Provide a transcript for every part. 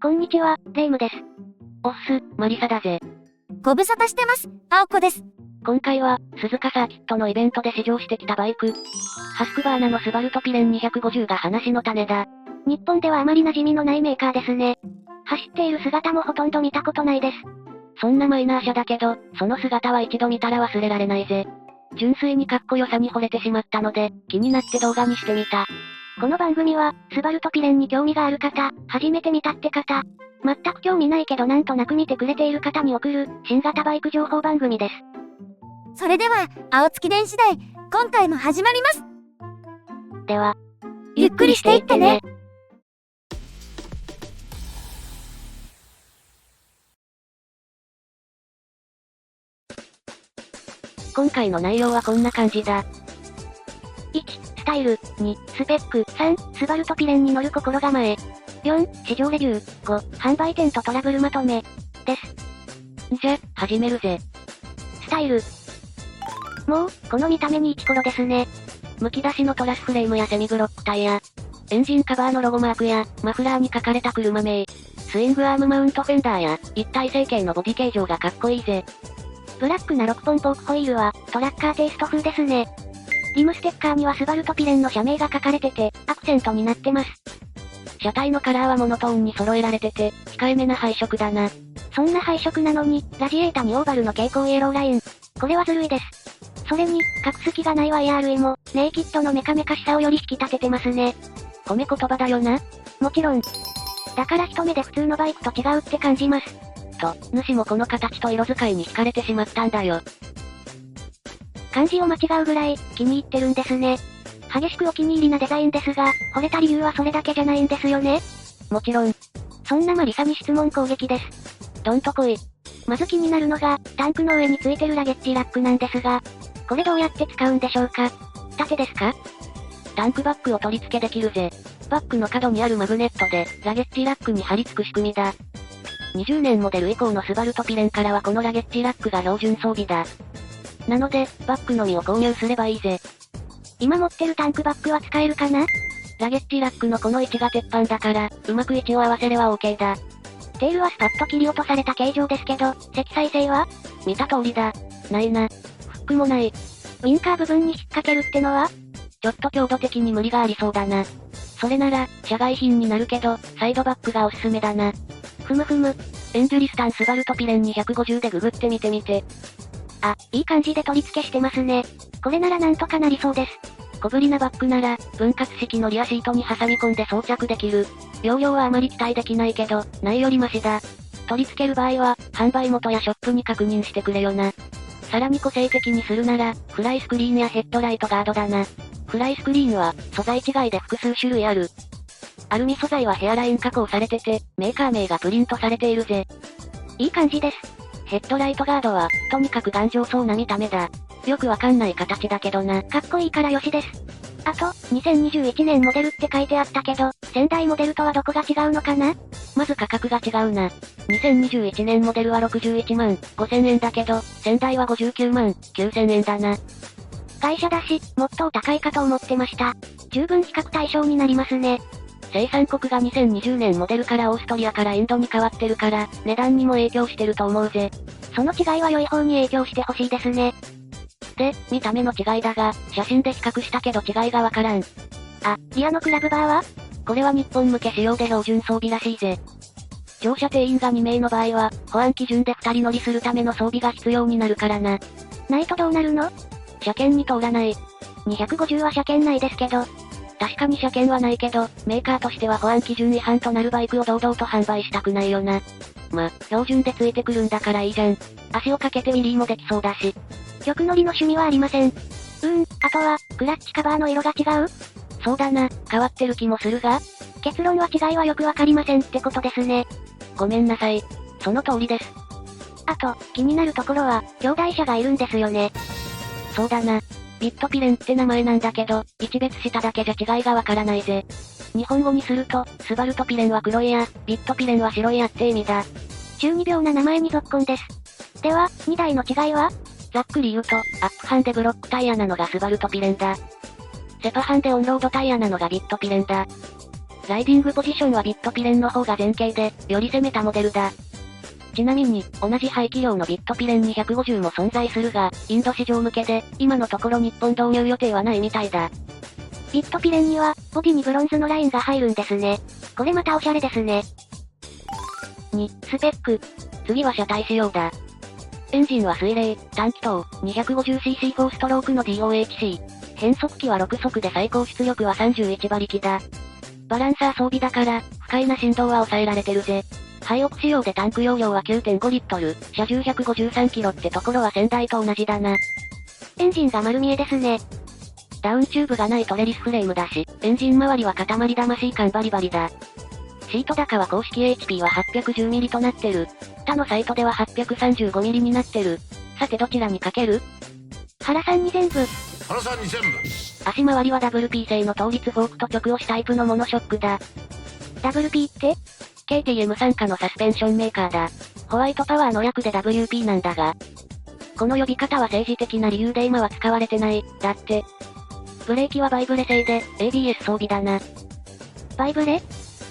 こんにちは、レイムです。おっす、マリサだぜ。ご無沙汰してます、青子です。今回は、鈴鹿サーキットのイベントで試乗してきたバイク、ハスクバーナのスバルトピレン250が話の種だ。日本ではあまり馴染みのないメーカーですね。走っている姿もほとんど見たことないです。そんなマイナー車だけど、その姿は一度見たら忘れられないぜ。純粋にかっこよさに惚れてしまったので、気になって動画にしてみた。この番組は、スバルトピレンに興味がある方、初めて見たって方、全く興味ないけどなんとなく見てくれている方に送る、新型バイク情報番組です。それでは、青月電子台、今回も始まります。では、ゆっくりしていってね。今回の内容はこんな感じだ。1、スタイル。2、スペック。3、スバルトピレンに乗る心構え。4、試乗レビュー。5、販売店とトラブルまとめ。です。じゃ、始めるぜ。スタイル。もう、この見た目にイチコロですね。剥き出しのトラスフレームやセミブロックタイヤ、エンジンカバーのロゴマークや、マフラーに書かれた車名、スイングアームマウントフェンダーや、一体成形のボディ形状がかっこいいぜ。ブラックな6本ポークホイールは、トラッカーテイスト風ですね。リムステッカーにはスバルトピレンの社名が書かれてて、アクセントになってます。車体のカラーはモノトーンに揃えられてて、控えめな配色だな。そんな配色なのに、ラジエータにオーバルの蛍光イエローライン。これはずるいです。それに、隠す気がない YRE も、ネイキッドのメカメカしさをより引き立ててますね。褒め言葉だよな。もちろん。だから一目で普通のバイクと違うって感じます。と、主もこの形と色使いに惹かれてしまったんだよ。漢字を間違うぐらい、気に入ってるんですね。激しくお気に入りなデザインですが、惚れた理由はそれだけじゃないんですよね。もちろん。そんなマリサに質問攻撃です。どんとこい。まず気になるのが、タンクの上についてるラゲッジラックなんですが、これどうやって使うんでしょうか？縦ですか？タンクバッグを取り付けできるぜ。バッグの角にあるマグネットで、ラゲッジラックに貼り付く仕組みだ。20年モデル以降のスバルトピレンからはこのラゲッジラックが標準装備だ。なので、バッグのみを購入すればいいぜ。今持ってるタンクバッグは使えるかな？ラゲッジラックのこの位置が鉄板だから、うまく位置を合わせれば OK だ。テールはスパッと切り落とされた形状ですけど、積載性は？見た通りだ。ないな。フックもない。ウィンカー部分に引っ掛けるってのは？ちょっと強度的に無理がありそうだな。それなら、社外品になるけど、サイドバッグがおすすめだな。ふむふむ。エンジュリスタンスバルトピレン250でググってみてみて。あ、いい感じで取り付けしてますね。これならなんとかなりそうです。小ぶりなバッグなら、分割式のリアシートに挟み込んで装着できる。容量はあまり期待できないけど、ないよりマシだ。取り付ける場合は、販売元やショップに確認してくれよな。さらに個性的にするなら、フライスクリーンやヘッドライトガードだな。フライスクリーンは、素材違いで複数種類ある。アルミ素材はヘアライン加工されてて、メーカー名がプリントされているぜ。いい感じです。ヘッドライトガードは、とにかく頑丈そうな見た目だ。よくわかんない形だけどな。かっこいいからよしです。あと、2021年モデルって書いてあったけど、先代モデルとはどこが違うのかな？まず価格が違うな。2021年モデルは61万5000円だけど、先代は59万9000円だな。会社だし、もっとお高いかと思ってました。十分比較対象になりますね。生産国が2020年モデルからオーストリアからインドに変わってるから、値段にも影響してると思うぜ。その違いは良い方に影響してほしいですね。で、見た目の違いだが、写真で比較したけど違いがわからん。あ、リアのクラブバーは？これは日本向け仕様で標準装備らしいぜ。乗車定員が2名の場合は、保安基準で2人乗りするための装備が必要になるからな。ないとどうなるの？車検に通らない。250は車検内ですけど。確かに車検はないけど、メーカーとしては保安基準違反となるバイクを堂々と販売したくないよな。標準でついてくるんだからいいじゃん。足をかけてウィリーもできそうだし。極乗りの趣味はありません。あとは、クラッチカバーの色が違う？そうだな、変わってる気もするが。結論は違いはよくわかりませんってことですね。ごめんなさい。その通りです。あと、気になるところは、兄弟車がいるんですよね。そうだな。ビットピレンって名前なんだけど、一別しただけじゃ違いがわからないぜ。日本語にすると、スバルトピレンは黒いや、ビットピレンは白いやって意味だ。中二病な名前にぞっこんです。では、2台の違いは？ざっくり言うと、アップハンでブロックタイヤなのがスバルトピレンだ。セパハンでオンロードタイヤなのがビットピレンだ。ライディングポジションはビットピレンの方が前傾で、より攻めたモデルだ。ちなみに、同じ排気量のビットピレン250も存在するが、インド市場向けで、今のところ日本導入予定はないみたいだ。ビットピレンには、ボディにブロンズのラインが入るんですね。これまたおしゃれですね。2、スペック。次は車体仕様だ。エンジンは水冷、単気筒、250cc4 ストロークの DOHC。変速機は6速で最高出力は31馬力だ。バランサー装備だから、不快な振動は抑えられてるぜ。ハイオク仕様でタンク容量は 9.5 リットル、車重153キロってところは先代と同じだな。エンジンが丸見えですね。ダウンチューブがないトレリスフレームだし、エンジン周りは塊魂感バリバリだ。シート高は公式 HP は 810mm となってる。他のサイトでは 835mm になってる。さてどちらにかける？原さんに全部。原さんに全部。足回りは WP 製の倒立フォークと直押しタイプのモノショックだ。WP って？ KTM 傘下のサスペンションメーカーだ。ホワイトパワーの略で WP なんだが。この呼び方は政治的な理由で今は使われてない。だって。ブレーキはバイブレ製で、ABS 装備だな。バイブレ？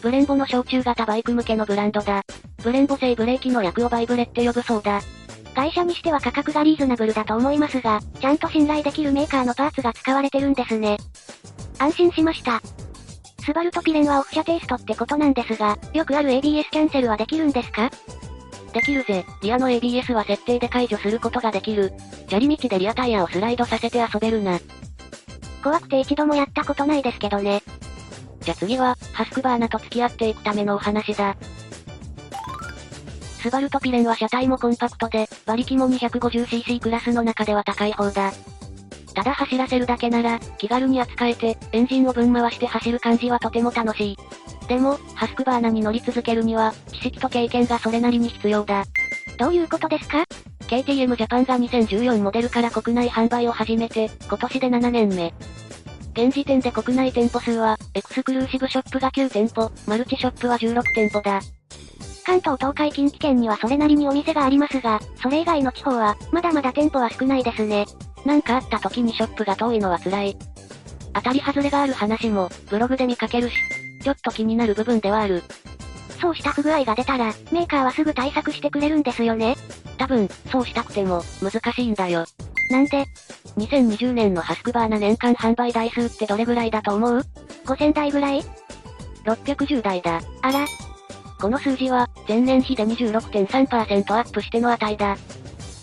ブレンボの小中型バイク向けのブランドだ。ブレンボ製ブレーキの略をバイブレって呼ぶそうだ。会社にしては価格がリーズナブルだと思いますが、ちゃんと信頼できるメーカーのパーツが使われてるんですね。安心しました。スバルとピレンはオフ車テイストってことなんですが、よくある ABS キャンセルはできるんですか？できるぜ。リアの ABS は設定で解除することができる。砂利道でリアタイヤをスライドさせて遊べるな。怖くて一度もやったことないですけどね。じゃ次は、ハスクバーナと付き合っていくためのお話だ。スバルとピレンは車体もコンパクトで、馬力も 250cc クラスの中では高い方だ。ただ走らせるだけなら、気軽に扱えて、エンジンをぶん回して走る感じはとても楽しい。でも、ハスクバーナに乗り続けるには、知識と経験がそれなりに必要だ。どういうことですか？ KTM ジャパンが2014モデルから国内販売を始めて、今年で7年目。現時点で国内店舗数は、エクスクルーシブショップが9店舗、マルチショップは16店舗だ。関東東海近畿圏にはそれなりにお店がありますが、それ以外の地方は、まだまだ店舗は少ないですね。なんかあった時にショップが遠いのは辛い。当たり外れがある話も、ブログで見かけるし、ちょっと気になる部分ではある。そうした不具合が出たら、メーカーはすぐ対策してくれるんですよね？多分、そうしたくても、難しいんだよ。なんで？ 2020年のハスクバーナ年間販売台数ってどれぐらいだと思う？ 5000 台ぐらい？ 610台だ。あら。この数字は、前年比で 26.3% アップしての値だ。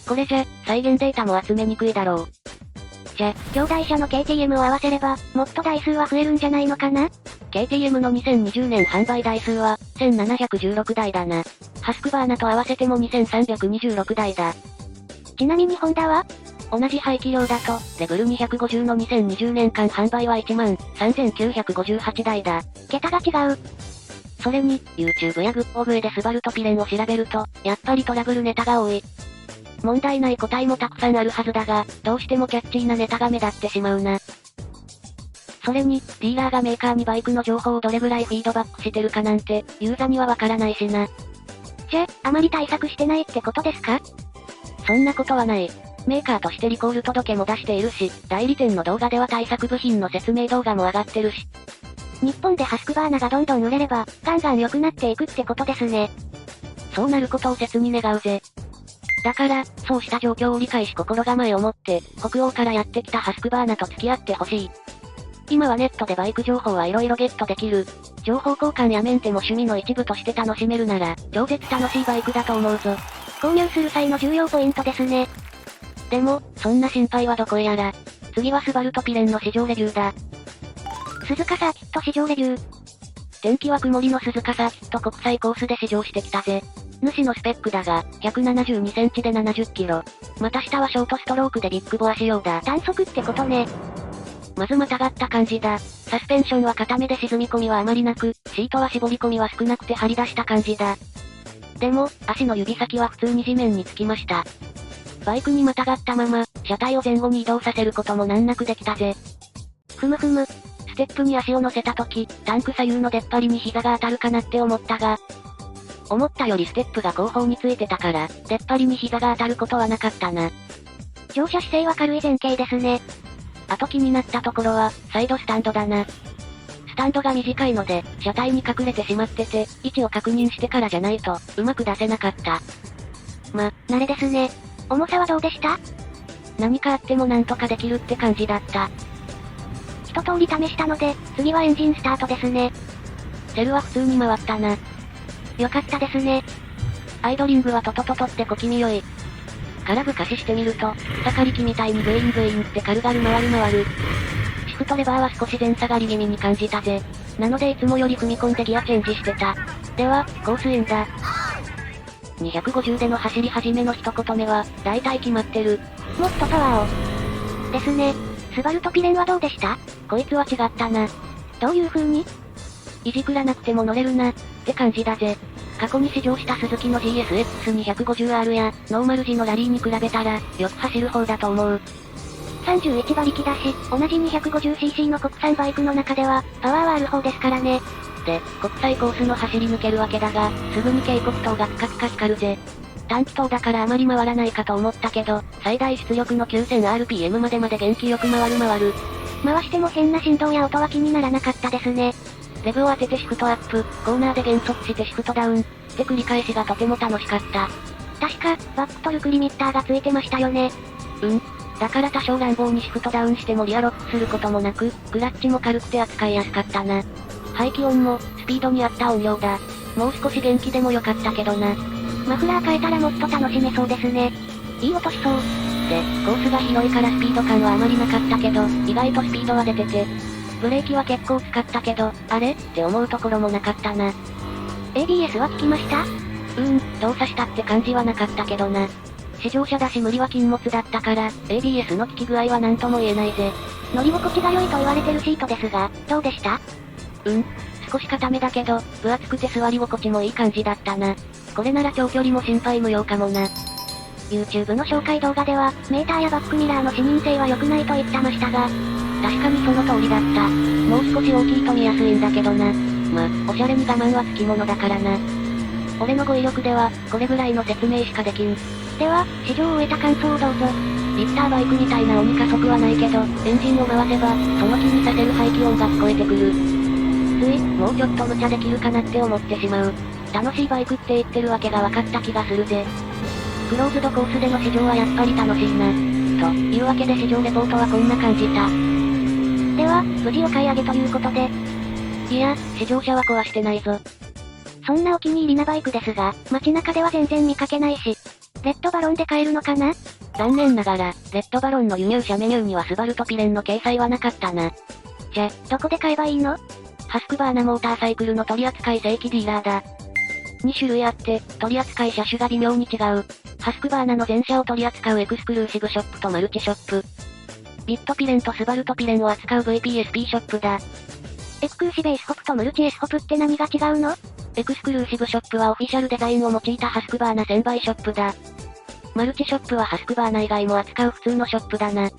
これじゃ、再現データも集めにくいだろう。じゃ、兄弟車の KTM を合わせれば、もっと台数は増えるんじゃないのかな？ KTM の2020年販売台数は、1716台だな。ハスクバーナと合わせても2326台だ。ちなみにホンダは？同じ排気量だと、レベル250の2020年間販売は13958台だ。桁が違う。それに、YouTube やグッポグエでスバルとピレンを調べると、やっぱりトラブルネタが多い。問題ない個体もたくさんあるはずだが、どうしてもキャッチーなネタが目立ってしまうな。それに、ディーラーがメーカーにバイクの情報をどれぐらいフィードバックしてるかなんて、ユーザーにはわからないしな。じゃ、あまり対策してないってことですか？そんなことはない。メーカーとしてリコール届も出しているし、代理店の動画では対策部品の説明動画も上がってるし。日本でハスクバーナがどんどん売れれば、ガンガン良くなっていくってことですね。そうなることを切に願うぜ。だから、そうした状況を理解し心構えを持って、北欧からやってきたハスクバーナと付き合ってほしい。今はネットでバイク情報はいろいろゲットできる。情報交換やメンテも趣味の一部として楽しめるなら、超絶楽しいバイクだと思うぞ。購入する際の重要ポイントですね。でも、そんな心配はどこへやら。次はスバルとピレンの試乗レビューだ。鈴鹿サーキット試乗レビュー。天気は曇りの鈴鹿サーキット国際コースで試乗してきたぜ。主のスペックだが、172センチで70キロ。また下はショートストロークでビッグボア仕様だ。単速ってことね。まずまたがった感じだ。サスペンションは固めで沈み込みはあまりなく、シートは絞り込みは少なくて張り出した感じだ。でも、足の指先は普通に地面につきました。バイクにまたがったまま、車体を前後に移動させることも難なくできたぜ。ふむふむ。ステップに足を乗せた時、タンク左右の出っ張りに膝が当たるかなって思ったが、思ったよりステップが後方についてたから、出っ張りに膝が当たることはなかったな。乗車姿勢は軽い前傾ですね。あと気になったところは、サイドスタンドだな。スタンドが短いので、車体に隠れてしまってて、位置を確認してからじゃないと、うまく出せなかった。慣れですね。重さはどうでした？何かあってもなんとかできるって感じだった。一通り試したので、次はエンジンスタートですね。セルは普通に回ったな。よかったですね。アイドリングはトトトトって小気味良い。空ぶかししてみると、草刈り機みたいにブイーンって軽々回る。シフトレバーは少し前下がり気味に感じたぜ。なのでいつもより踏み込んでギアチェンジしてた。では、コースインだ。250での走り始めの一言目は、大体決まってる。もっとパワーを。ですね。スバルトピレンはどうでした？こいつは違ったな。どういう風に？いじくらなくても乗れるな、って感じだぜ。過去に試乗した鈴木の GSX250R や、ノーマル時のラリーに比べたら、よく走る方だと思う。31馬力だし、同じ 250cc の国産バイクの中では、パワーはある方ですからね。で、国際コースの走り抜けるわけだが、すぐに警告灯がピカピカ光るぜ。短気筒だからあまり回らないかと思ったけど、最大出力の 9000rpm まで元気よく回る。回しても変な振動や音は気にならなかったですね。レブを当ててシフトアップ、コーナーで減速してシフトダウン、って繰り返しがとても楽しかった。確か、バックトルクリミッターがついてましたよね。だから多少乱暴にシフトダウンしてもリアロックすることもなく、クラッチも軽くて扱いやすかったな。排気音も、スピードに合った音量だ。もう少し元気でもよかったけどな。マフラー変えたらもっと楽しめそうですね。いい音しそう。で、コースが広いからスピード感はあまりなかったけど、意外とスピードは出てて。ブレーキは結構使ったけど、あれって思うところもなかったな。ABS は効きました？動作したって感じはなかったけどな。試乗車だし無理は禁物だったから、ABS の効き具合はなんとも言えないぜ。乗り心地が良いと言われてるシートですが、どうでした？少し硬めだけど、分厚くて座り心地もいい感じだったな。これなら長距離も心配無用かもな。YouTube の紹介動画では、メーターやバックミラーの視認性は良くないと言ってましたが、確かにその通りだった。もう少し大きいと見やすいんだけどな。おしゃれに我慢はつきものだからな。俺の語彙力では、これぐらいの説明しかできん。では、試乗を終えた感想をどうぞ。リフターバイクみたいな鬼加速はないけど、エンジンを回せば、その気にさせる排気音が聞こえてくる。もうちょっと無茶できるかなって思ってしまう。楽しいバイクって言ってるわけが分かった気がするぜ。クローズドコースでの試乗はやっぱり楽しいな。というわけで試乗レポートはこんな感じた。では、無事お買い上げということで。いや、試乗車は壊してないぞ。そんなお気に入りなバイクですが、街中では全然見かけないし。レッドバロンで買えるのかな？残念ながら、レッドバロンの輸入車メニューにはスバルトピレンの掲載はなかったな。じゃ、どこで買えばいいの？ハスクバーナモーターサイクルの取扱正規ディーラーだ。2種類あって、取扱車種が微妙に違う。ハスクバーナの全車を取り扱うエクスクルーシブショップとマルチショップ。ビットピレンとスバルトピレンを扱う VPSP ショップだ。エクスクルーシブ S ホップとマルチ S ホップって何が違うの？エクスクルーシブショップはオフィシャルデザインを用いたハスクバーナ専売ショップだ。マルチショップはハスクバーナ以外も扱う普通のショップだな。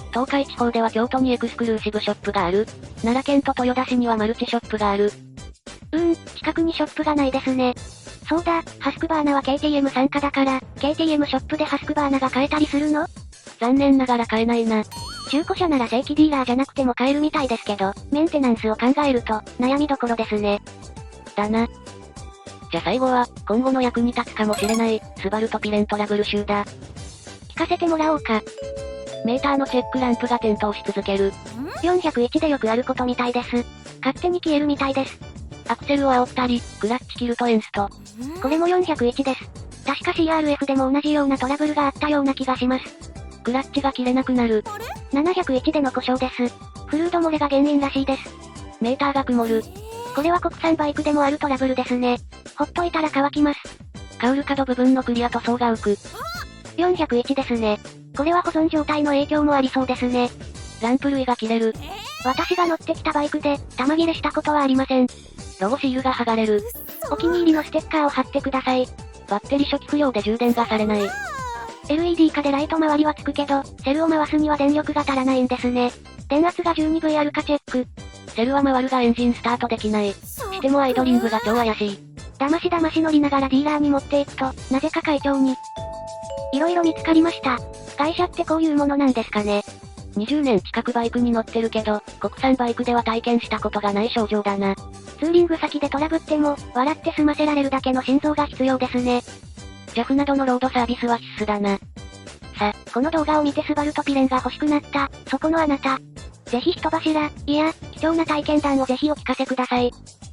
東海地方では京都にエクスクルーシブショップがある。奈良県と豊田市にはマルチショップがある。近くにショップがないですね。そうだ、ハスクバーナは KTM 参加だから、KTM ショップでハスクバーナが買えたりするの？残念ながら買えないな。中古車なら正規ディーラーじゃなくても買えるみたいですけど、メンテナンスを考えると、悩みどころですね。だな。じゃ最後は、今後の役に立つかもしれない、スバルトピレントラブル集だ。聞かせてもらおうか。メーターのチェックランプが点灯し続ける。401でよくあることみたいです。勝手に消えるみたいです。アクセルを煽ったり、クラッチキルトエンスト。これも401です。確か CRF でも同じようなトラブルがあったような気がします。クラッチが切れなくなる。701での故障です。フルード漏れが原因らしいです。メーターが曇る。これは国産バイクでもあるトラブルですね。ほっといたら乾きます。カウル角部分のクリア塗装が浮く。401ですね。これは保存状態の影響もありそうですね。ランプ類が切れる。私が乗ってきたバイクで、玉切れしたことはありません。ロゴシールが剥がれる。お気に入りのステッカーを貼ってください。バッテリー初期不良で充電がされない。LED 化でライト周りはつくけど、セルを回すには電力が足らないんですね。電圧が 12V あるかチェック。セルは回るがエンジンスタートできない。してもアイドリングが超怪しい。だまし乗りながらディーラーに持っていくと、なぜか会長に。いろいろ見つかりました。会社ってこういうものなんですかね。20年近くバイクに乗ってるけど、国産バイクでは体験したことがない症状だな。ツーリング先でトラブっても、笑って済ませられるだけの心臓が必要ですね。JAF などのロードサービスは必須だな。この動画を見てスバルトピレンが欲しくなった、そこのあなた。ぜひ人柱、いや、貴重な体験談をぜひお聞かせください。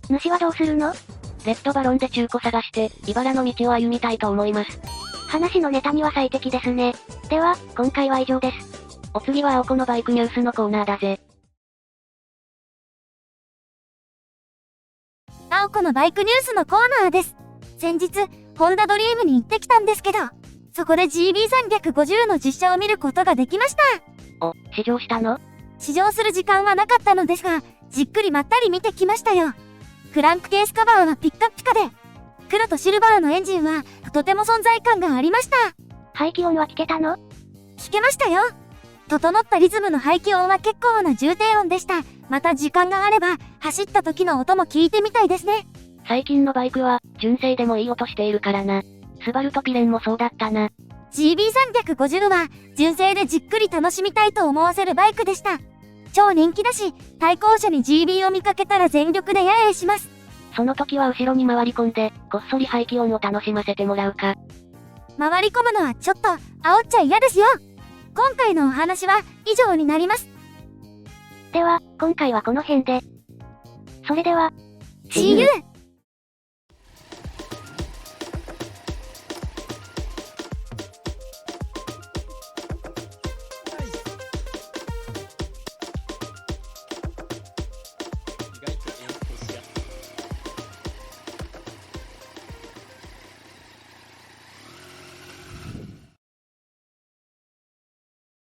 主はどうするの？レッドバロンで中古探して、茨の道を歩みたいと思います。話のネタには最適ですね。では、今回は以上です。お次は青子のバイクニュースのコーナーだぜ。青子のバイクニュースのコーナーです。先日、ホンダドリームに行ってきたんですけど、そこで GB350 の実車を見ることができました。試乗したの？試乗する時間はなかったのですが、じっくりまったり見てきましたよ。クランクケースカバーはピッカピカで、黒とシルバーのエンジンはとても存在感がありました。排気音は聞けたの？聞けましたよ。整ったリズムの排気音は結構な重低音でした。また時間があれば、走った時の音も聞いてみたいですね。最近のバイクは、純正でもいい音しているからな。スバルトピレンもそうだったな。GB350 は、純正でじっくり楽しみたいと思わせるバイクでした。超人気だし、対向車に GB を見かけたら全力でやえします。その時は後ろに回り込んで、こっそり排気音を楽しませてもらうか。回り込むのはちょっと、煽っちゃ嫌ですよ。今回のお話は以上になります。では、今回はこの辺で。それでは、See you!